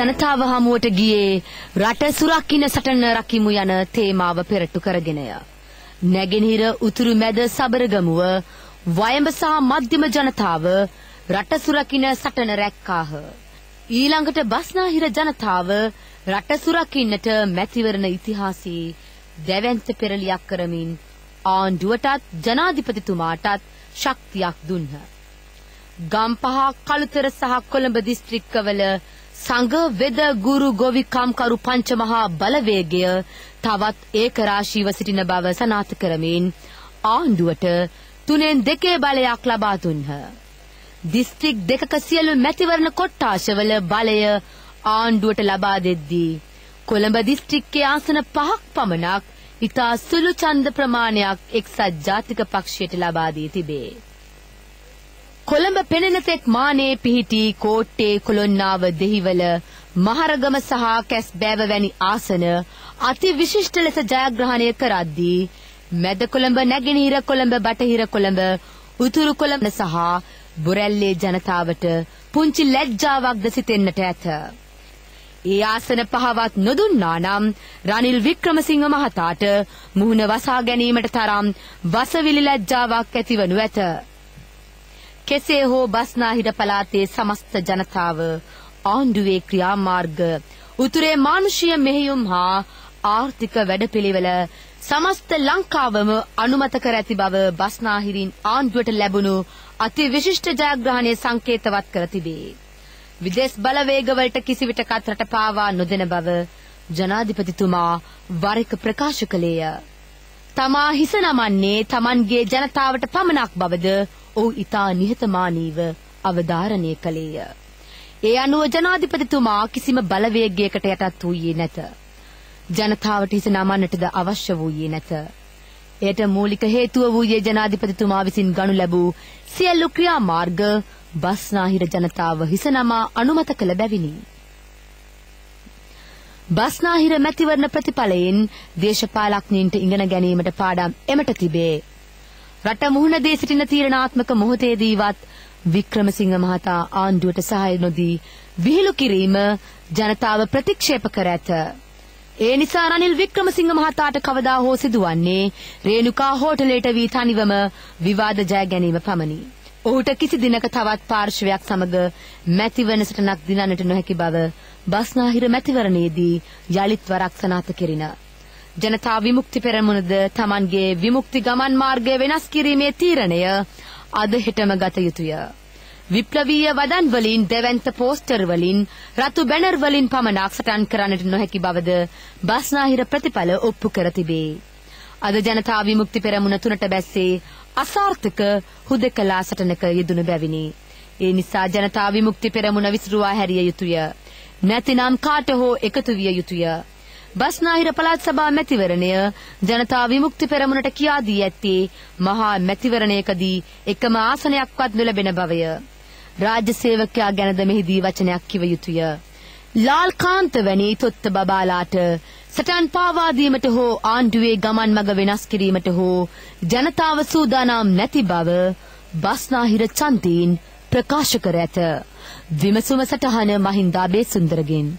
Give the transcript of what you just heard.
ජනතාව හමුවට ගියේ රට සුරකින්න සටන රකිමු යන තේමාව පෙරටු කරගෙනය. නැගෙනහිර උතුරු මැද සබරගමුව වයඹ සහ මධ්‍යම ජනතාව රට සුරකින්න සටන රැක්කාහ. ඊළඟට බස්නාහිර ජනතාව රට සුරකින්නට මැතිවරණ ඉතිහාසයේ දැවැන්ත පෙරලියක් කරමින් ආණ්ඩුවටත් ජනාධිපතිතුමාටත් ශක්තියක් දුන්හ. ගම්පහ කළුතර සහ කොළඹ දිස්ත්‍රික්කවල සංඝ වෙද ගුරු ගොවිකම්කරු පංචමහා බලවේගය තවත් ඒකරාශීව සිටින බව සනාථ කරමින් ආණ්ඩුවට 3/2 බලයක් ලබා දුන්හ. දිස්ත්‍රික් දෙකක සියලු මැතිවරණ කොට්ටාශවල බලය ආණ්ඩුවට ලබා දෙද්දී කොළඹ දිස්ත්‍රික්කයේ ආසන 5ක් පමණක් ඉතා සුළු ඡන්ද ප්‍රමාණයක් එක්සත් ජාතික පක්ෂයට ලබා දී තිබේ. කොළඹ පෙනෙන තෙක් මානේ පිහිටි කෝට්ටේ කොළොන්නාව දෙහිවල මහරගම සහ කැස්බෑව වැනි ආසන අති විශිෂ්ට ලෙස ජයග්‍රහණය කරද්දී මැද කොළඹ නැගෙනහිර කොළඹ බටහිර කොළඹ උතුරු කොළඹ සහ බොරැල්ලේ ජනතාවට පුංචි ලැජ්ජාවක්ද සිතෙන්නට ඇත. ඒ ආසන පහවත් නොදුන්නා නම් රනිල් වික්‍රමසිංහ මහතාට මුහුණ වසා ගැනීමට තරම් වසවිලි ලැජ්ජාවක් ඇතිවනු ඇත. කෙසේ හෝ බස්නාහිර පළාතේ සමස්ත ජනතාව ආණ්ඩුවේ ක්‍රියාමාර්ග උතුරේ මානුෂීය මෙහෙයුම් හා ආර්ථික වැඩපිළිවෙල සමස්ත ලංකාවම අනුමත කර ඇති බව බස්නාහිරින් ආණ්ඩුවට ලැබුණු අති විශිෂ්ට ජයග්‍රහණයේ සංකේතවත් කර තිබේ. විදේශ බලවේගවලට කිසිවිටකත් රට පාවා නොදෙන බව ජනාධිපතිතුමා වර එක ප්‍රකාශ කළේය. තමා හිස නමන්නේ තමන්ගේ ජනතාවට පමණක් බවද ඔහු ඉතා නිහතමානීව අවධාරණය කළේය. ඒ අනුව ජනාධිපතිතුමා කිසිම බලවේගයකට යටත් වූයේ නැත. ජනතාවට හිස නමන්නටද අවශ්‍ය වූයේ නැත. එයට මූලික හේතුව වූයේ ජනාධිපතිතුමා විසින් ගනු ලැබූ සියලු ක්‍රියාමාර්ග බස්නාහිර ජනතාව හිස නමා අනුමත කළ බැවිනි. බස්නාහිර මැතිවරණ ප්‍රතිඵලයෙන් දේශපාලඥයින්ට ඉගෙන ගැනීමට පාඩම් එමට තිබේ. රට මුහුණ දී සිටින තීරණාත්මක මොහොතේදීවත් වික්‍රමසිංහ මහතා ආණ්ඩුවට සහාය නොදී විහිළු කිරීම ජනතාව ප්‍රතික්ෂේප කර ඇත. ඒ නිසා රනිල් වික්‍රමසිංහ මහතාට කවදා හෝ සිදුවන්නේ රේණුකා හෝටලයට වී තනිවම විවාද ජය ගැනීම පමණි. ඔහුට කිසි දිනක තවත් පාර්ශවයක් සමග මැතිවරණ සටනක් දිනන්නට නොහැකි බව බස්නාහිර මැතිවරණයේදී යලිත් වරක් සනාථ කෙරිණ. ජනතා විමුක්ති පෙරමුණද තමන්ගේ විමුක්ති ගමන් මාර්ගය වෙනස් කිරීමේ තීරණය අද හෙටම ගත යුතුය. විප්ලවීය වදන් වලින් දෙවන්ත පෝස්ටර් වලින් රතු බැනර් වලින් පමණක් සටන් කරන්නට නොහැකි බවද බස්නාහිර ප්‍රතිඵල ඔප්පු කර තිබේ. අද ජනතා විමුක්ති පෙරමුණ තුනට බැස්සේ අසාර්ථක හුදකලා සටනක යෙදුණු බැවිනි. ඒ නිසා ජනතා විමුක්ති පෙරමුණ විසිරුවා හැරිය යුතුය. නැතිනම් කාට හෝ එකතු විය යුතුය. බස්නාහිර පළාත් සභා මැතිවරණය ජනතා විමුක්ති පෙරමුණට කියා දී ඇත්තේ මහා මැතිවරණයකදී එකම ආසනයක්වත් නොලැබෙන බවය. රාජ්‍ය සේවකයා ගැනද මෙහිදී වචනයක් කිව යුතුය. ලාල් කාන්ත වැනි තොත්ත බබාලාට සටන් පාවා දීමට හෝ ආණ්ඩුවේ ගමන් මඟ වෙනස් කිරීමට හෝ ජනතාව සූදානම් නැති බව බස්නාහිර ඡන්දයෙන් ප්‍රකාශ කර ඇත. විමසුම සටහන මහින්දා බේසුන්දරගෙන්.